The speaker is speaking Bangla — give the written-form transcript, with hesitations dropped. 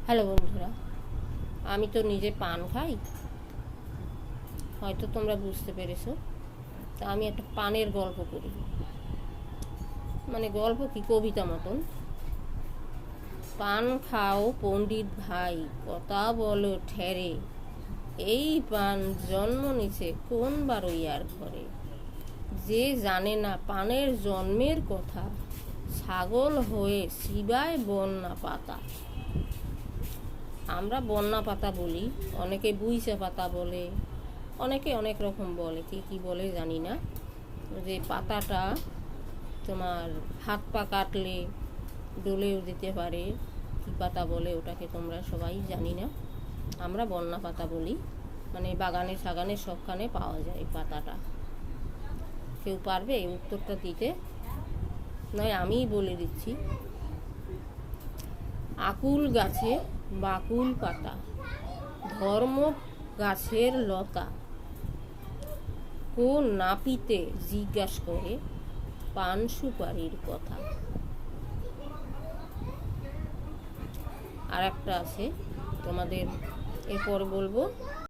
হ্যালো বন্ধুরা, আমি তো নিজে পান খাই, হয়তো তোমরা বুঝতে পেরেছো। তা আমি একটা পানের গল্প করি, মানে গল্প কি, কবিতা মতন। পান খাও পণ্ডিত ভাই, কথা বলো ঠেরে, এই পান জন্ম নিছে কোন বারইয়ার ঘরে। যে জানে না পানের জন্মের কথা, ছাগল হয়ে শিবায় বন্যা পাতা। আমরা বন্যা পাতা বলি, অনেকে বুইসা পাতা বলে, অনেকে অনেক রকম বলে, কে কী বলে জানি না। যে পাতাটা তোমার হাত পা কাটলে ডলেও দিতে পারে, কী পাতা বলে ওটাকে তোমরা সবাই জানি না। আমরা বন্যা পাতা বলি, মানে বাগানে সাগানে সবখানে পাওয়া যায় এই পাতাটা। কেউ পারবে এই উত্তরটা দিতে? নয় আমিই বলে দিচ্ছি। আকুল গাছে বাকুল পাতা, ধর্ম গাছের লতা, কোন নাপিতে জিজ্ঞাস করে পান সুপারির কথা। আর একটা আছে তোমাদের, এরপর বলবো।